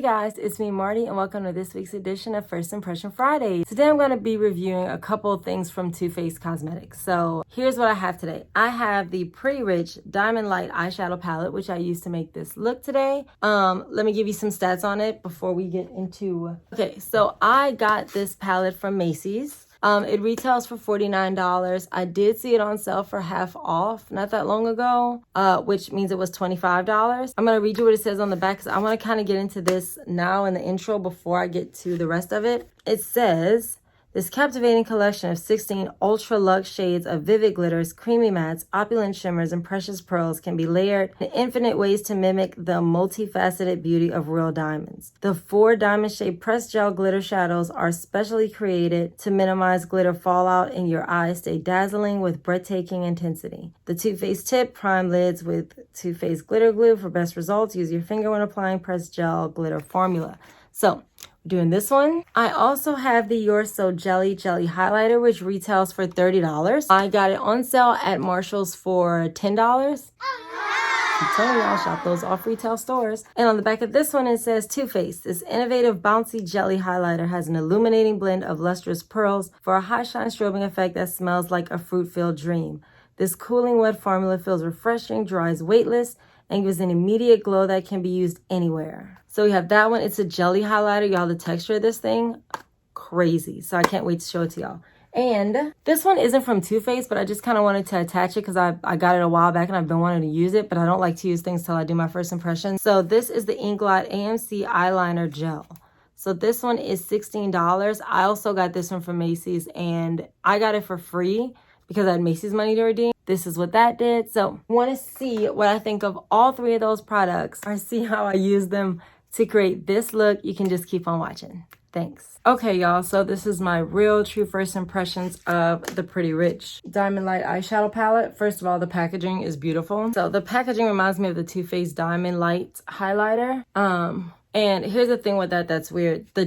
Hey guys, it's me Marty and welcome to this week's edition of First Impression Friday. Today I'm going to be reviewing a couple of things from Too Faced Cosmetics. So here's what I have today. I have the Pretty Rich Diamond Light eyeshadow palette, which I used to make this look today. Let me give you some stats on it before we get into... Okay, so I got this palette from Macy's. It retails for $49. I did see it on sale for half off not that long ago, which means it was $25. I'm going to read you what it says on the back because I want to kind of get into this now in the intro before I get to the rest of it. It says, this captivating collection of 16 ultra luxe shades of vivid glitters, creamy mattes, opulent shimmers, and precious pearls can be layered in infinite ways to mimic the multifaceted beauty of real diamonds. The 4 diamond-shaped pressed gel glitter shadows are specially created to minimize glitter fallout and your eyes stay dazzling with breathtaking intensity. The Too Faced Tip Prime Lids with Too Faced Glitter Glue for best results. Use your finger when applying pressed gel glitter formula. So, doing this one. I also have the You're So Jelly highlighter, which retails for $30. I got it on sale at Marshall's for $10. I'm telling y'all, shop those off retail stores. And on the back of this one, it says Too Faced. This innovative bouncy jelly highlighter has an illuminating blend of lustrous pearls for a high shine strobing effect that smells like a fruit-filled dream. This cooling wet formula feels refreshing, dries weightless, and gives an immediate glow that can be used anywhere. So we have that one. It's a jelly highlighter. Y'all, the texture of this thing, crazy. So I can't wait to show it to y'all. And this one isn't from Too Faced, but I just kind of wanted to attach it because I got it a while back and I've been wanting to use it, but I don't like to use things till I do my first impression. So this is the INGLOT AMC Eyeliner Gel. So this one is $16. I also got this one from Macy's and I got it for free because I had Macy's money to redeem. This is what that did. So want to see what I think of all 3 of those products or see how I use them to create this look. You can just keep on watching. Thanks. Okay, y'all. So this is my real true first impressions of the Pretty Rich Diamond Light eyeshadow palette. First of all, the packaging is beautiful. So the packaging reminds me of the Too Faced Diamond Light highlighter. And here's the thing with that that's weird. The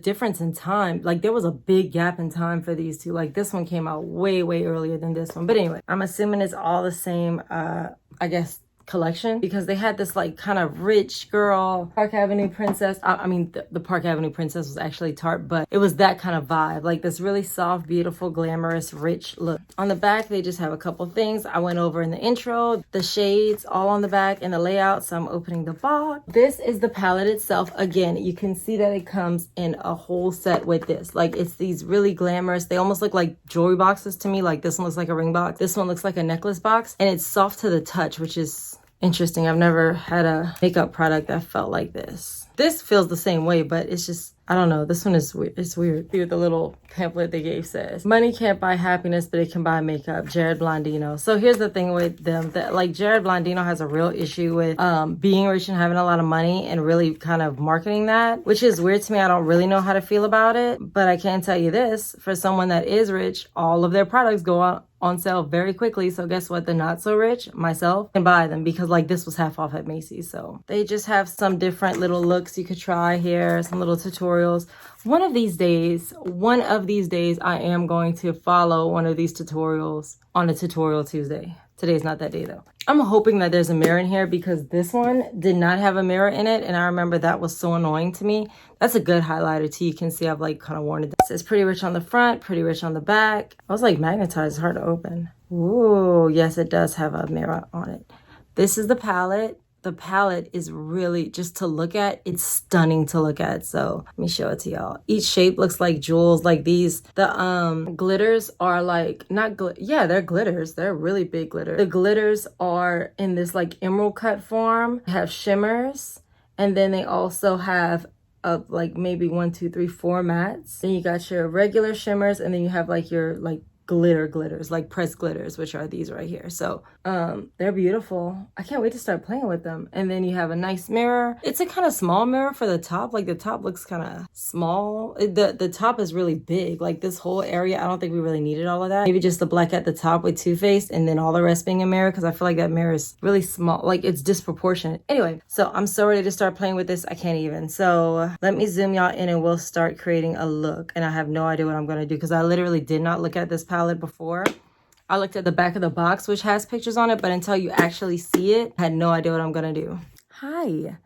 difference in time, like there was a big gap in time for these two. Like this one came out way earlier than this one. But anyway, I'm assuming it's all the same, I guess, collection because they had this like kind of rich girl Park Avenue princess. I mean the Park Avenue princess was actually Tarte, but it was that kind of vibe, like this really soft, beautiful, glamorous, rich look. On the back they just have a couple things I went over in the intro, the shades all on the back and the layout. So I'm opening the box. This is the palette itself. Again, you can see that it comes in a whole set with this. Like it's these really glamorous, they almost look like jewelry boxes to me. Like this one looks like a ring box, this one looks like a necklace box, and it's soft to the touch, which is interesting. I've never had a makeup product that felt like this. This feels the same way, but it's just, I don't know. This one is weird. It's weird. See what the little pamphlet they gave says. Money can't buy happiness, but it can buy makeup. Jared Blondino. So here's the thing with them, that like Jared Blondino has a real issue with being rich and having a lot of money and really kind of marketing that, which is weird to me. I don't really know how to feel about it, but I can tell you this, for someone that is rich, all of their products go out on sale very quickly. So guess what? The not so rich, myself, can buy them because like this was half off at Macy's. So they just have some different little looks you could try here, some little tutorials. One of these days, I am going to follow one of these tutorials on a Tutorial Tuesday. Today's not that day though. I'm hoping that there's a mirror in here because this one did not have a mirror in it. And I remember that was so annoying to me. That's a good highlighter too. You can see I've like kind of worn it. It says Pretty Rich on the front, Pretty Rich on the back. I was like magnetized, hard to open. Ooh, yes, it does have a mirror on it. This is the palette. The palette is really, just to look at, it's stunning to look at. So let me show it to y'all. Each shape looks like jewels, like these. The glitters are like, yeah, they're glitters. They're really big glitters. The glitters are in this like emerald cut form. They have shimmers. And then they also have like maybe 1, 2, 3, 4 mattes. Then you got your regular shimmers. And then you have like your like glitters, like pressed glitters, which are these right here. So they're beautiful. I can't wait to start playing with them. And then you have a nice mirror. It's a kind of small mirror for the top. Like the top looks kind of small. The top is really big. Like this whole area, I don't think we really needed all of that. Maybe just the black at the top with Too Faced and then all the rest being a mirror, because I feel like that mirror is really small. Like it's disproportionate. Anyway, so I'm so ready to start playing with this. I can't even. So let me zoom y'all in and we'll start creating a look. And I have no idea what I'm going to do because I literally did not look at this palette before. I looked at the back of the box, which has pictures on it, but until you actually see it, I had no idea what I'm gonna do. Hi.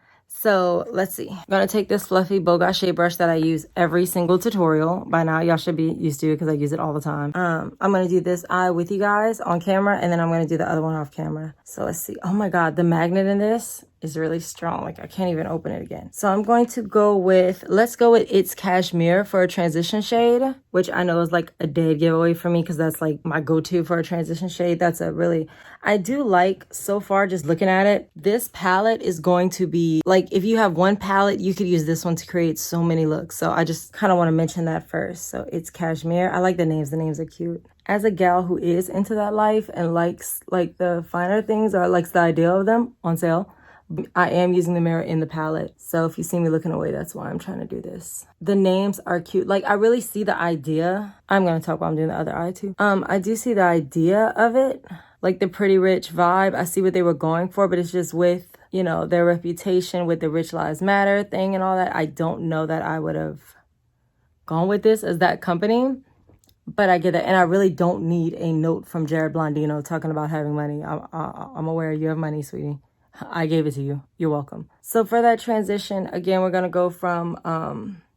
So let's see. I'm going to take this fluffy Bogachet brush that I use every single tutorial. By now, y'all should be used to it because I use it all the time. I'm going to do this eye with you guys on camera, and then I'm going to do the other one off camera. So let's see. Oh my God, the magnet in this is really strong. Like I can't even open it again. So I'm going to go with, let's go with It's Cashmere for a transition shade, which I know is like a dead giveaway for me because that's like my go-to for a transition shade. That's a really, I do like so far just looking at it. This palette is going to be like, if you have one palette, you could use this one to create so many looks. So I just kind of want to mention that first. So It's Cashmere. I like the names. The names are cute. As a gal who is into that life and likes like the finer things or likes the idea of them on sale, I am using the mirror in the palette. So if you see me looking away, that's why I'm trying to do this. The names are cute. Like I really see the idea. I'm going to talk while I'm doing the other eye too. I do see the idea of it, like the pretty rich vibe. I see what they were going for, but it's just with, you know, their reputation with the Rich Lives Matter thing and all that. I don't know that I would have gone with this as that company. But I get that. And I really don't need a note from Jared Blondino talking about having money. I'm aware you have money, sweetie. I gave it to you. You're welcome. So for that transition, again, we're going to go from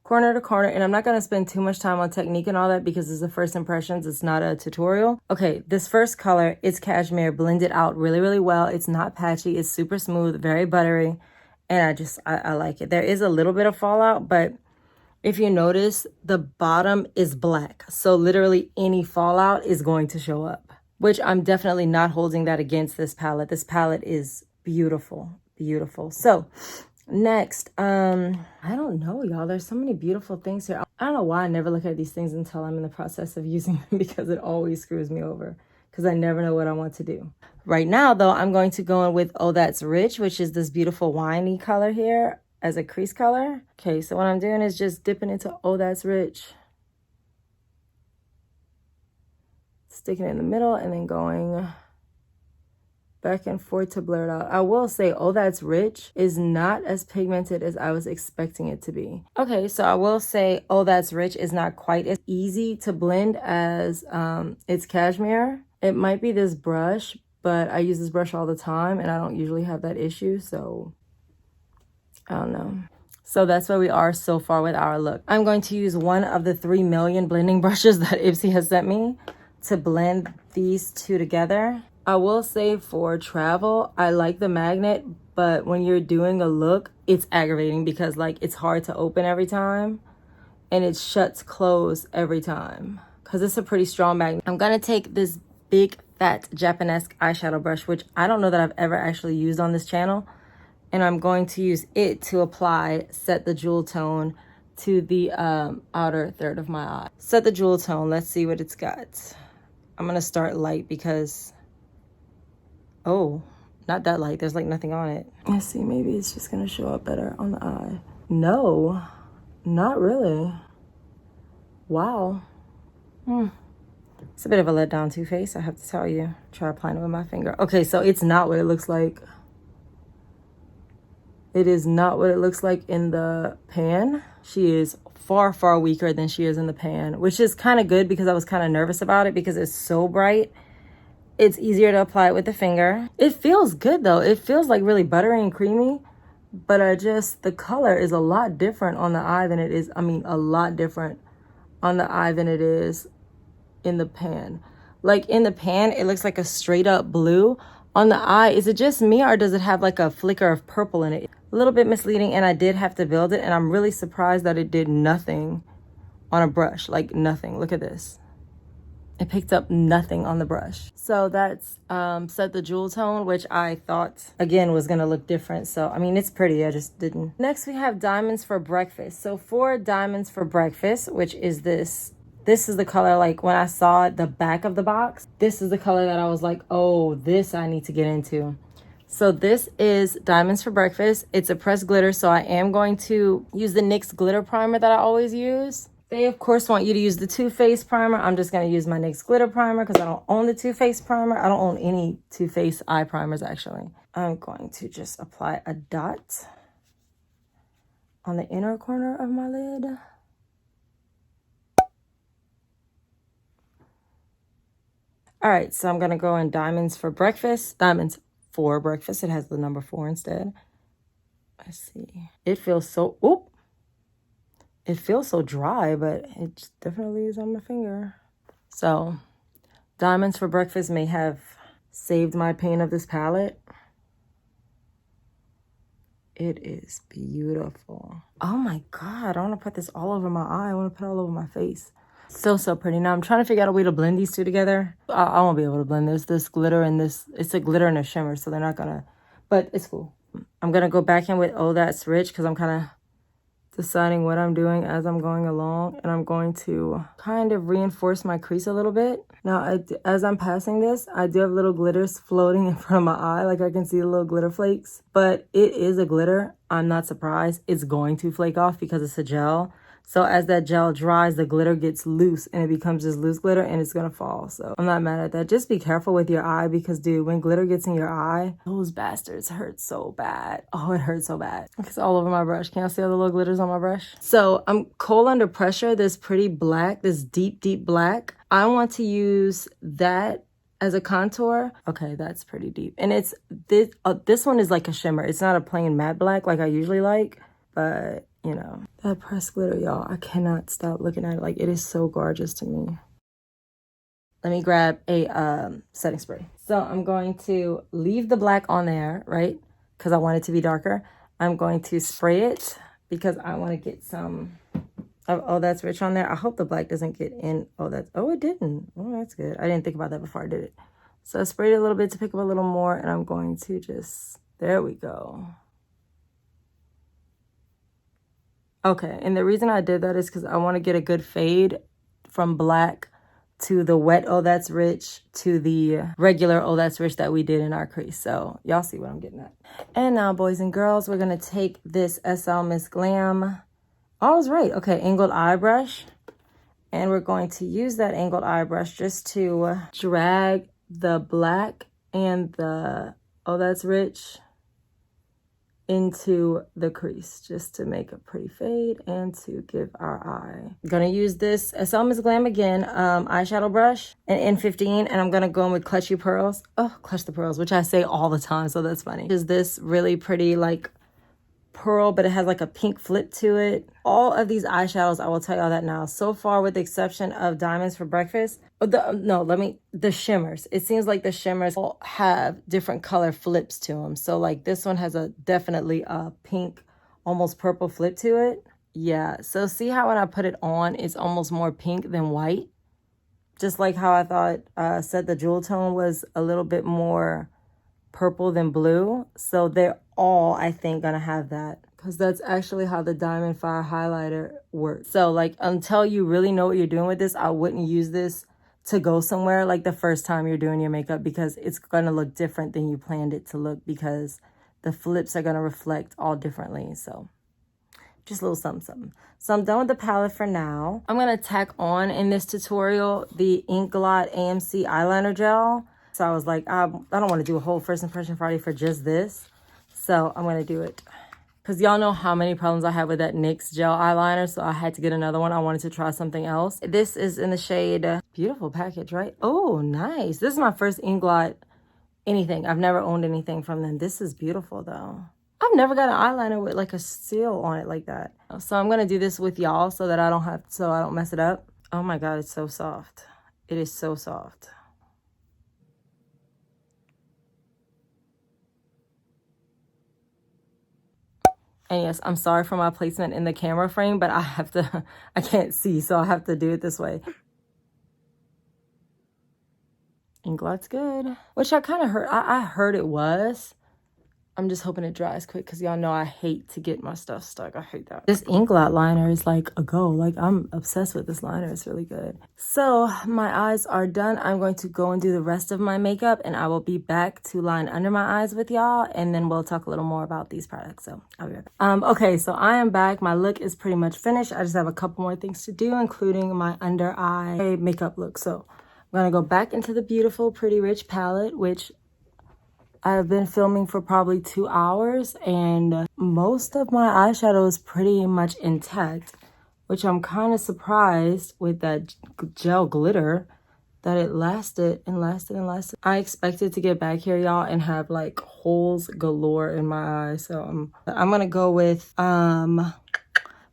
corner to corner. And I'm not going to spend too much time on technique and all that because it's the first impressions. It's not a tutorial. Okay, this first color, It's Cashmere, blended out really, really well. It's not patchy. It's super smooth, very buttery. And I like it. There is a little bit of fallout, but if you notice, the bottom is black. So literally any fallout is going to show up, which I'm definitely not holding that against this palette. This palette is beautiful, beautiful. So next, I don't know, y'all. There's so many beautiful things here. I don't know why I never look at these things until I'm in the process of using them because it always screws me over because I never know what I want to do. Right now, though, I'm going to go in with Oh That's Rich, which is this beautiful winey color here as a crease color. Okay, so what I'm doing is just dipping into Oh That's Rich, sticking it in the middle and then going back and forth to blur it out. I will say Oh That's Rich is not as pigmented as I was expecting it to be. Okay, so I will say Oh That's Rich is not quite as easy to blend as It's Cashmere. It might be this brush, but I use this brush all the time and I don't usually have that issue, so I don't know. So that's where we are so far with our look. I'm going to use one of the 3 million blending brushes that Ipsy has sent me to blend these two together. I will say for travel, I like the magnet, but when you're doing a look, it's aggravating because like it's hard to open every time and it shuts closed every time because it's a pretty strong magnet. I'm gonna take this big fat Japanese eyeshadow brush, which I don't know that I've ever actually used on this channel. And I'm going to use it to apply Set the Jewel Tone to the outer third of my eye. Set the Jewel Tone, let's see what it's got. I'm gonna start light because, oh, not that light, there's like nothing on it. Let's see, maybe it's just gonna show up better on the eye. No, not really. Wow. It's a bit of a letdown, Too Faced, I have to tell you. Try applying it with my finger. Okay, so it's not what it looks like. It is not what it looks like in the pan. She is far, far weaker than she is in the pan, which is kind of good because I was kind of nervous about it because it's so bright. It's easier to apply it with the finger. It feels good though. It feels like really buttery and creamy, but the color is a lot different on the eye than it is, a lot different on the eye than it is in the pan. Like in the pan, it looks like a straight up blue. On the eye, is it just me or does it have like a flicker of purple in it? A little bit misleading, and I did have to build it, and I'm really surprised that it did nothing on a brush, like nothing. Look at this. It picked up nothing on the brush. So that's Set the Jewel Tone, which I thought, again, was going to look different. So, it's pretty. I just didn't. Next, we have Diamonds for Breakfast. So for Diamonds for Breakfast, which is this is the color, like when I saw the back of the box, this is the color that I was like, oh, this I need to get into. So this is Diamonds for Breakfast. It's a pressed glitter, so I am going to use the NYX glitter primer that I always use. They, of course, want you to use the Too Faced primer. I'm just going to use my NYX glitter primer because I don't own the Too Faced primer. I don't own any Too Faced eye primers, actually. I'm going to just apply a dot on the inner corner of my lid. All right, so I'm going to go in Diamonds for Breakfast. Diamonds for Breakfast. It has the number 4 instead. Let's see. It feels so, oop. It feels so dry, but it definitely is on my finger. So, Diamonds for Breakfast may have saved my pain of this palette. It is beautiful. Oh my God, I want to put this all over my eye. I want to put it all over my face. So pretty. Now I'm trying to figure out a way to blend these two together. I won't be able to blend this glitter and this. It's a glitter and a shimmer, so they're not gonna, but it's cool. I'm gonna go back in with Oh That's Rich because I'm kind of deciding what I'm doing as I'm going along, and I'm going to kind of reinforce my crease a little bit. Now, as I'm passing this, I do have little glitters floating in front of my eye, like I can see the little glitter flakes, but it is a glitter. I'm not surprised. It's going to flake off because it's a gel. So as that gel dries, the glitter gets loose and it becomes just loose glitter and it's gonna fall. So I'm not mad at that. Just be careful with your eye because, dude, when glitter gets in your eye, those bastards hurt so bad. Oh, it hurts so bad. It's all over my brush. Can y'all see all the little glitters on my brush? So I'm cold under pressure. This pretty black, this deep, deep black. I want to use that as a contour. Okay, that's pretty deep. And it's this one is like a shimmer. It's not a plain matte black like I usually like, but you know, that pressed glitter, y'all, I cannot stop looking at it. Like, it is so gorgeous to me. Let me grab a setting spray. So I'm going to leave the black on there, right? Because I want it to be darker. I'm going to spray it because I want to get some of Oh That's Rich on there. I hope the black doesn't get in. Oh, it didn't. Oh, that's good. I didn't think about that before I did it. So I sprayed it a little bit to pick up a little more, and I'm going to just, there we go. Okay, and the reason I did that is because I want to get a good fade from black to the wet Oh That's Rich to the regular Oh That's Rich that we did in our crease. So y'all see what I'm getting at. And now, boys and girls, we're going to take this SL Miss Glam. Oh, I was right. Okay, angled eye brush. And we're going to use that angled eye brush just to drag the black and the Oh That's Rich into the crease just to make a pretty fade and to give our eye. I'm gonna use this SL Miss Glam again eyeshadow brush and N15, and I'm gonna go in with Clutch You Pearls. Oh, Clutch the Pearls, which I say all the time, so that's funny. Is this really pretty like pearl, but it has like a pink flip to it. All of these eyeshadows, I will tell y'all that now, so far, with the exception of Diamonds for Breakfast, the shimmers. It seems like the shimmers all have different color flips to them. So like this one has definitely a pink, almost purple flip to it. Yeah, so see how when I put it on, it's almost more pink than white? Just like how I thought said the jewel tone was a little bit more purple than blue. So they're all, I think, gonna have that, because that's actually how the Diamond Fire highlighter works. So like, until you really know what you're doing with this, I wouldn't use this to go somewhere like the first time you're doing your makeup, because it's gonna look different than you planned it to look, because the flips are gonna reflect all differently. So just a little something, something. So I'm done with the palette for now. I'm gonna tack on in this tutorial the INGLOT AMC eyeliner gel. So I was like, I don't want to do a whole first impression Friday for just this. So I'm going to do it. Because y'all know how many problems I had with that NYX gel eyeliner. So I had to get another one. I wanted to try something else. This is in the shade, beautiful package, right? Oh, nice. This is my first INGLOT anything. I've never owned anything from them. This is beautiful though. I've never got an eyeliner with like a seal on it like that. So I'm going to do this with y'all so that I don't mess it up. Oh my God, it's so soft. It is so soft. And yes, I'm sorry for my placement in the camera frame, but I can't see, so I have to do it this way. INGLOT's good. Which I kind of heard, I heard it was. I'm just hoping it dries quick because y'all know I hate to get my stuff stuck. I hate that. This INGLOT liner is like a go. Like, I'm obsessed with this liner. It's really good. So my eyes are done. I'm going to go and do the rest of my makeup, and I will be back to line under my eyes with y'all, and then we'll talk a little more about these products. So I'll be right back. Okay, so I am back. My look is pretty much finished. I just have a couple more things to do, including my under eye makeup look. So I'm gonna go back into the beautiful Pretty Rich palette, which I've been filming for probably 2 hours, and most of my eyeshadow is pretty much intact, which I'm kind of surprised with that gel glitter that it lasted and lasted and lasted. I expected to get back here, y'all, and have like holes galore in my eyes. So I'm gonna go with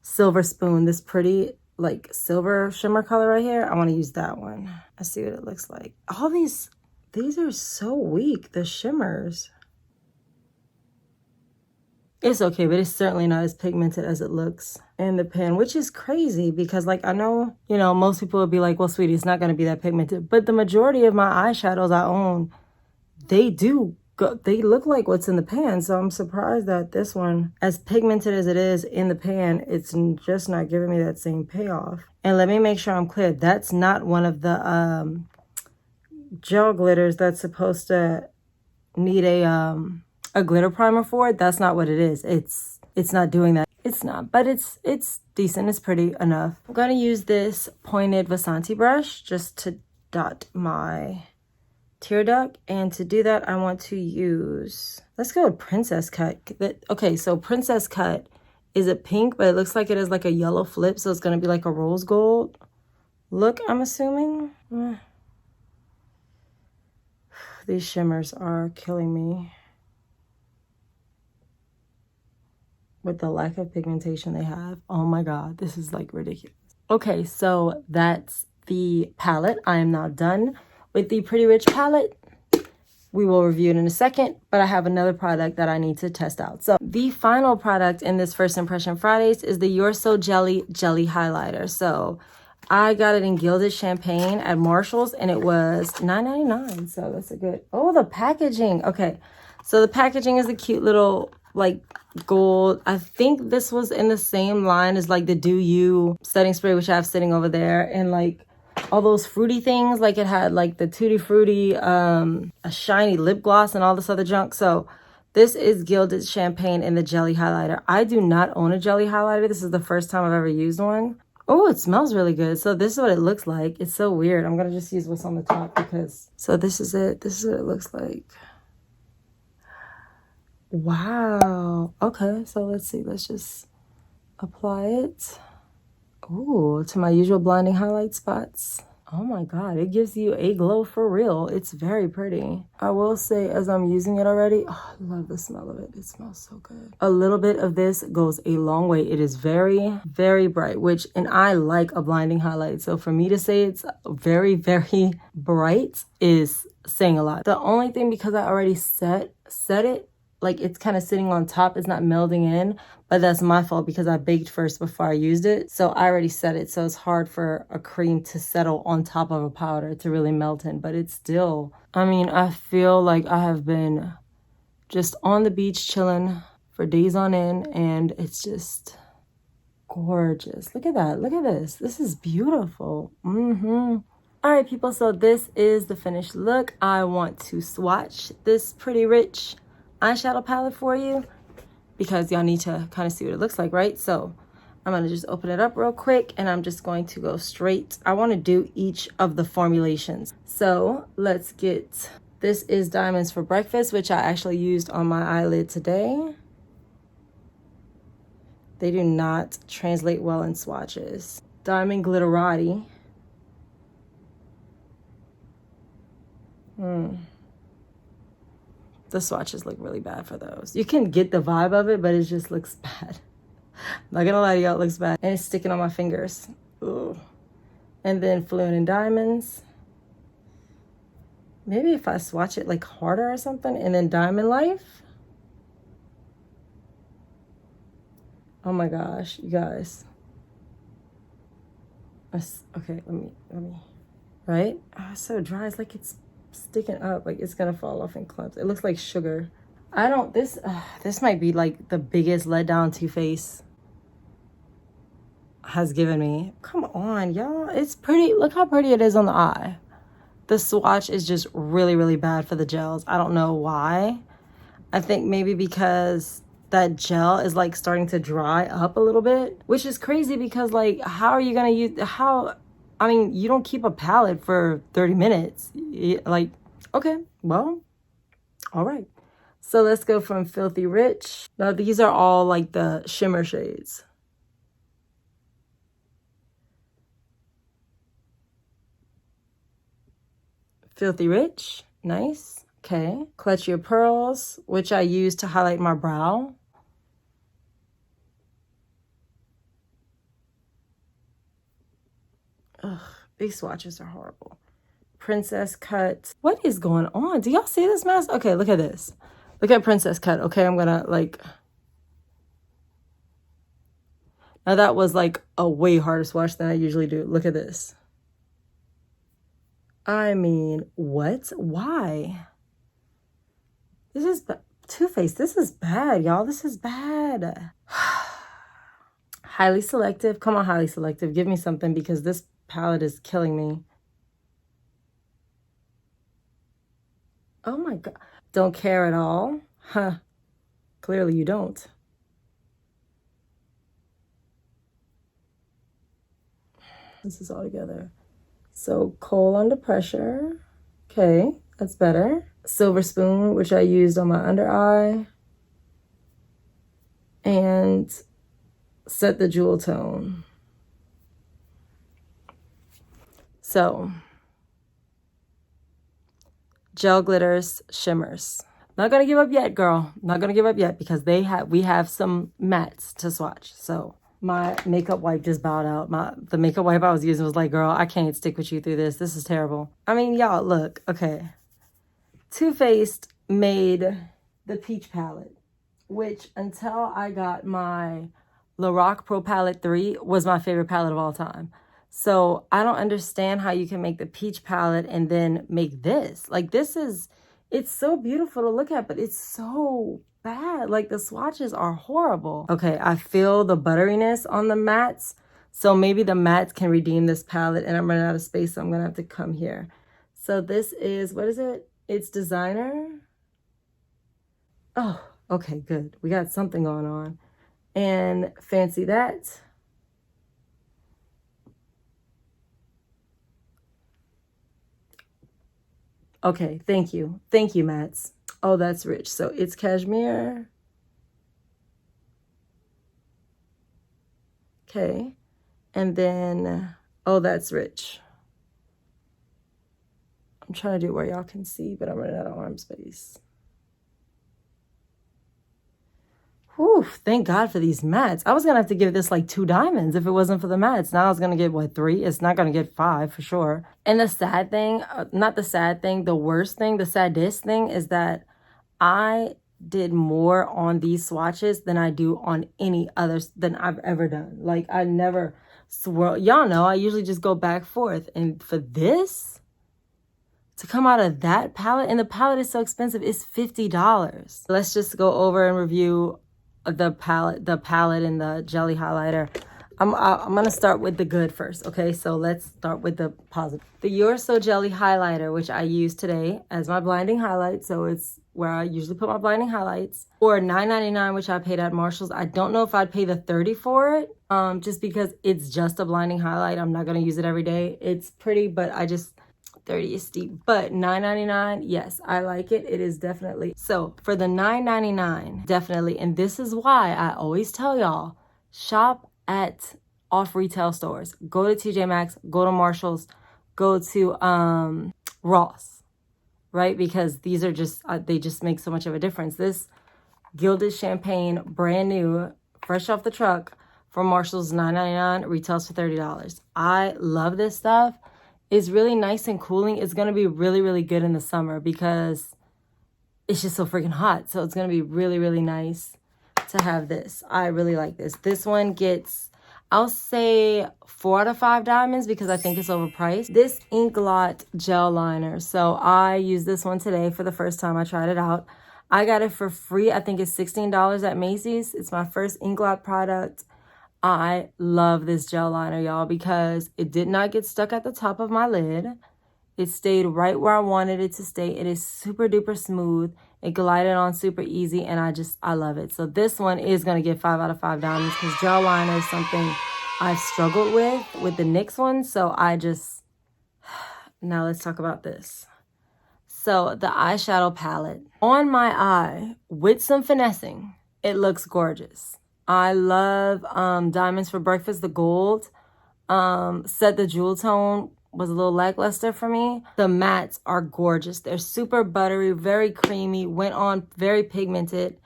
Silver Spoon, this pretty like silver shimmer color right here. I want to use that one. Let's see what it looks like. All these are so weak, the shimmers. It's okay, but it's certainly not as pigmented as it looks in the pan, which is crazy because, like, I know, you know, most people would be like, well, sweetie, it's not going to be that pigmented. But the majority of my eyeshadows I own, they look like what's in the pan. So I'm surprised that this one, as pigmented as it is in the pan, it's just not giving me that same payoff. And let me make sure I'm clear. That's not one of the gel glitters that's supposed to need a glitter primer for it. That's not what it is. It's not doing that. It's not, but it's decent. It's pretty enough. I'm gonna use this pointed Vasanti brush just to dot my tear duct, and to do that I want to use, let's go with Princess Cut. Okay, so Princess Cut is a pink, but it looks like it is like a yellow flip, so it's gonna be like a rose gold look, I'm assuming. These shimmers are killing me with the lack of pigmentation they have. Oh my God, this is like ridiculous. Okay, so that's the palette. I am now done with the Pretty Rich palette. We will review it in a second, but I have another product that I need to test out. So the final product in this First Impression Fridays is the You're So Jelly Highlighter. So I got it in Gilded Champagne at Marshall's, and it was $9.99. So that's a good, oh, the packaging. Okay, so the packaging is a cute little like gold. I think this was in the same line as like the Do You setting spray, which I have sitting over there, and like all those fruity things. Like it had like the Tutti Frutti, a shiny lip gloss, and all this other junk. So this is Gilded Champagne in the jelly highlighter. I do not own a jelly highlighter. This is the first time I've ever used one. Oh, it smells really good. So this is what it looks like. It's so weird. I'm gonna just use what's on the top because, so this is it. This is what it looks like. Wow. Okay, so let's see. Let's just apply it. Ooh, to my usual blinding highlight spots. Oh my God, it gives you a glow for real. It's very pretty. I will say, as I'm using it already, oh, I love the smell of it. It smells so good. A little bit of this goes a long way. It is very, very bright, and I like a blinding highlight. So for me to say it's very, very bright is saying a lot. The only thing, because I already set it, like it's kind of sitting on top, it's not melding in, but that's my fault because I baked first before I used it. So I already set it, so it's hard for a cream to settle on top of a powder to really melt in, but it's still, I mean, I feel like I have been just on the beach chilling for days on end, and it's just gorgeous. Look at that. Look at this. This is beautiful. All right, people, so this is the finished look. I want to swatch this Pretty Rich eyeshadow palette for you because y'all need to kind of see what it looks like, right? So I'm gonna just open it up real quick, and I'm just going to go straight. I want to do each of the formulations. So let's get, this is Diamonds for Breakfast, which I actually used on my eyelid today. They do not translate well in swatches. Diamond Glitterati. The swatches look really bad for those. You can get the vibe of it, but it just looks bad. Not gonna lie to y'all, it looks bad. And it's sticking on my fingers. Ooh. And then Fluent in Diamonds. Maybe if I swatch it like harder or something. And then Diamond Life. Oh my gosh, you guys. Okay, let me. Right? Oh, it's so dry. It's like it's sticking up, like it's gonna fall off in clumps. It looks like sugar. I don't, this might be like the biggest letdown Too Faced has given me. Come on, y'all. It's pretty. Look how pretty it is on the eye. The swatch is just really, really bad for the gels. I don't know why. I think maybe because that gel is like starting to dry up a little bit, which is crazy because like, how are you gonna use, I mean, you don't keep a palette for 30 minutes. Like, okay, well, all right. So let's go from Filthy Rich. Now, these are all like the shimmer shades. Filthy Rich, nice. Okay, Clutch Your Pearls, which I use to highlight my brow. Ugh, these swatches are horrible. Princess Cut. What is going on? Do y'all see this mess? Okay, look at this. Look at Princess Cut. Okay, I'm gonna like... Now that was like a way harder swatch than I usually do. Look at this. I mean, what? Why? This is Too Faced. This is bad, y'all. This is bad. Highly Selective. Come on, Highly Selective. Give me something because this palette is killing me. Oh my God. Don't care at all? Huh. Clearly you don't. This is all together. So Coal Under Pressure. Okay, that's better. Silver Spoon, which I used on my under eye. And Set the Jewel Tone. So, Gel Glitters, Shimmers. Not gonna give up yet, girl. Not gonna give up yet because we have some mattes to swatch. So my makeup wipe just bowed out. The makeup wipe I was using was like, girl, I can't stick with you through this. This is terrible. I mean, y'all, look, okay. Too Faced made the Peach palette, which until I got my Lorac Pro Palette 3 was my favorite palette of all time. So I don't understand how you can make the Peach palette and then make this. Like it's so beautiful to look at, but it's so bad. Like the swatches are horrible. Okay, I feel the butteriness on the mattes. So maybe the mattes can redeem this palette and I'm running out of space. So I'm gonna have to come here. So this is, what is it? It's Designer. Oh, okay, good. We got something going on. And Fancy That. Okay, thank you. Thank you, mattes. Oh, that's rich. So it's Cashmere. Okay. And then, oh, that's rich. I'm trying to do it where y'all can see, but I'm running out of arm space. Whew, thank God for these mattes. I was going to have to give this like 2 diamonds if it wasn't for the mattes. Now I was going to get, what, 3? It's not going to get 5 for sure. And the sad thing, not the sad thing, the worst thing, the saddest thing is that I did more on these swatches than I do on any others than I've ever done. Like I never swirl. Y'all know I usually just go back forth. And for this to come out of that palette, and the palette is so expensive, it's $50. Let's just go over and review the palette and the jelly highlighter. I'm gonna start with the good first, okay? So let's start with the positive. The You're So Jelly highlighter, which I use today as my blinding highlight. So it's where I usually put my blinding highlights. For $9.99, which I paid at Marshall's. I don't know if I'd pay the $30 for it, just because it's just a blinding highlight. I'm not gonna use it every day. It's pretty, but I just, 30 is steep. But $9.99, yes, I like it. It is definitely. So for the $9.99, definitely. And this is why I always tell y'all, shop at off retail stores. Go to TJ Maxx, go to Marshall's, go to Ross, right? Because these are just, they just make so much of a difference. This Gilded Champagne, brand new, fresh off the truck from Marshall's, $9.99, retails for $30. I love this stuff. It's really nice and cooling. It's going to be really, really good in the summer because it's just so freaking hot. So it's going to be really, really nice to have this. I really like this. This one gets, I'll say 4 out of 5 diamonds because I think it's overpriced. This INGLOT gel liner. So I used this one today for the first time. I tried it out. I got it for free. I think it's $16 at Macy's. It's my first INGLOT product. I love this gel liner, y'all, because it did not get stuck at the top of my lid. It stayed right where I wanted it to stay. It is super duper smooth. It glided on super easy, and I love it. So this one is going to get 5 out of 5 diamonds because gel liner is something I've struggled with the NYX one. So now let's talk about this. So the eyeshadow palette. On my eye, with some finessing, it looks gorgeous. I love Diamonds for Breakfast, the gold. Set the Jewel Tone was a little lackluster for me. The mattes are gorgeous. They're super buttery, very creamy, went on very pigmented.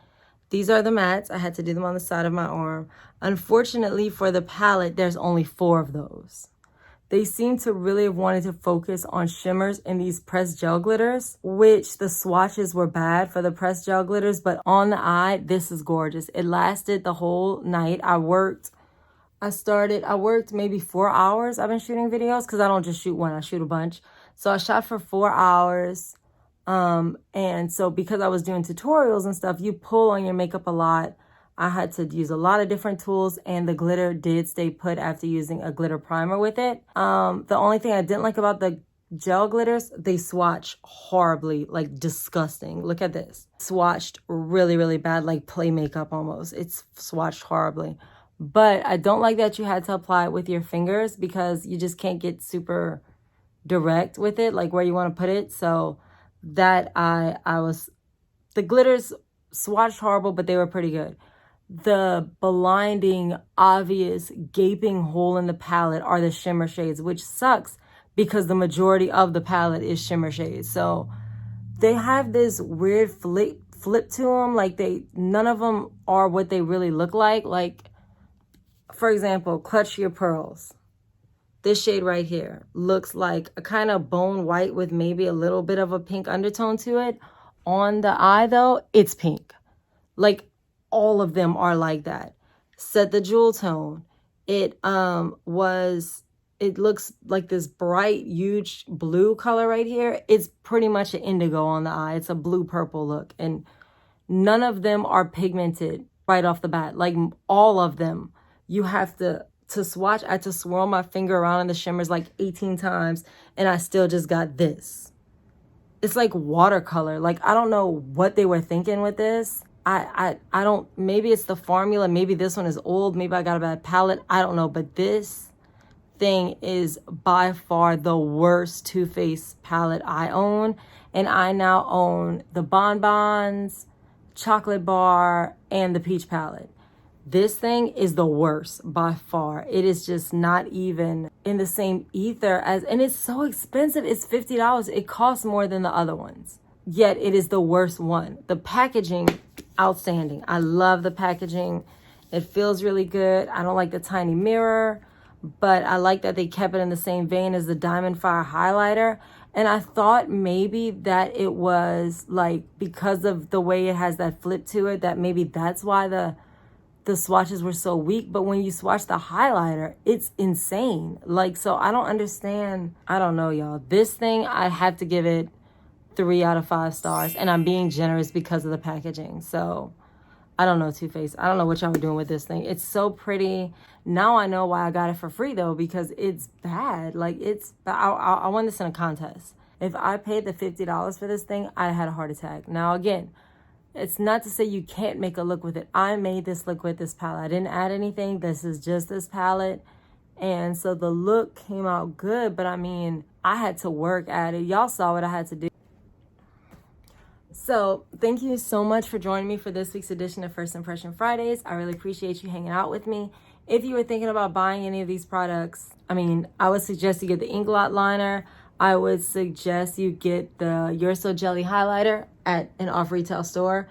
These are the mattes. I had to do them on the side of my arm. Unfortunately for the palette, there's only 4 of those. They seem to really have wanted to focus on shimmers in these pressed gel glitters, which the swatches were bad for the pressed gel glitters, but on the eye, this is gorgeous. It lasted the whole night. I worked maybe 4 hours. I've been shooting videos because I don't just shoot one, I shoot a bunch. So I shot for 4 hours. And so because I was doing tutorials and stuff, you pull on your makeup a lot. I had to use a lot of different tools, and the glitter did stay put after using a glitter primer with it. The only thing I didn't like about the gel glitters, they swatch horribly, like disgusting. Look at this. Swatched really, really bad, like play makeup almost. It's swatched horribly. But I don't like that you had to apply it with your fingers because you just can't get super direct with it, like where you want to put it. So that the glitters swatched horrible, but they were pretty good. The blinding, obvious, gaping hole in the palette are the shimmer shades, which sucks because the majority of the palette is shimmer shades. So they have this weird flip to them. Like none of them are what they really look like. Like, for example, Clutch Your Pearls. This shade right here looks like a kind of bone white with maybe a little bit of a pink undertone to it. On the eye, though, it's pink. Like, all of them are like that. Set the Jewel Tone. It looks like this bright, huge blue color right here. It's pretty much an indigo on the eye. It's a blue-purple look. And none of them are pigmented right off the bat. Like, all of them. You have to swatch. I had to swirl my finger around in the shimmers like 18 times, and I still just got this. It's like watercolor. Like, I don't know what they were thinking with this. I don't, maybe it's the formula. Maybe this one is old. Maybe I got a bad palette. I don't know. But this thing is by far the worst Too Faced palette I own. And I now own the Bonbons, Chocolate Bar, and the Peach palette. This thing is the worst by far. It is just not even in the same ether as, and it's so expensive. It's $50. It costs more than the other ones. Yet it is the worst one. The packaging, outstanding. I love the packaging. It feels really good. I don't like the tiny mirror, but I like that they kept it in the same vein as the Diamond Fire highlighter. And I thought maybe that it was like, because of the way it has that flip to it, that maybe that's why the swatches were so weak. But when you swatch the highlighter, it's insane. Like, so I don't understand. I don't know, y'all. This thing, I have to give it 3 out of 5 stars, and I'm being generous because of the packaging. So I don't know, Too Faced. I don't know what y'all were doing with this thing. It's so pretty. Now I know why I got it for free though, because it's bad. Like, I won this in a contest. If I paid the $50 for this thing, I had a heart attack. Now again, it's not to say you can't make a look with it. I made this look with this palette. I didn't add anything. This is just this palette. And so the look came out good, but I mean, I had to work at it. Y'all saw what I had to do. So thank you so much for joining me for this week's edition of First Impression Fridays. I really appreciate you hanging out with me. If you were thinking about buying any of these products, I mean, I would suggest you get the INGLOT liner. I would suggest you get the You're So Jelly highlighter at an off-retail store.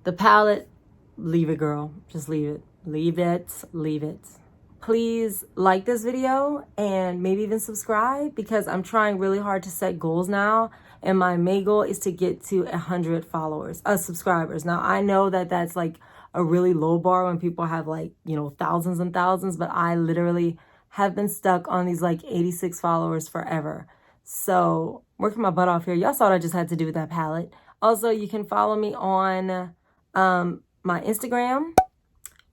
The palette, leave it, girl. Just leave it. Leave it. Leave it. Please like this video and maybe even subscribe, because I'm trying really hard to set goals now. And my main goal is to get to 100 subscribers. Now, I know that that's like a really low bar when people have like, you know, thousands and thousands, but I literally have been stuck on these like 86 followers forever. So working my butt off here. Y'all saw what I just had to do with that palette. Also, you can follow me on my Instagram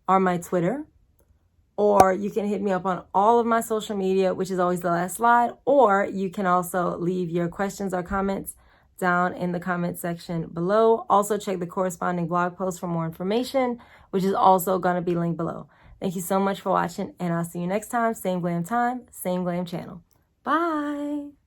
or my Twitter, or you can hit me up on all of my social media, which is always the last slide, or you can also leave your questions or comments down in the comment section below. Also check the corresponding blog post for more information, which is also going to be linked below. Thank you so much for watching, and I'll see you next time. Same glam time, same glam channel. Bye.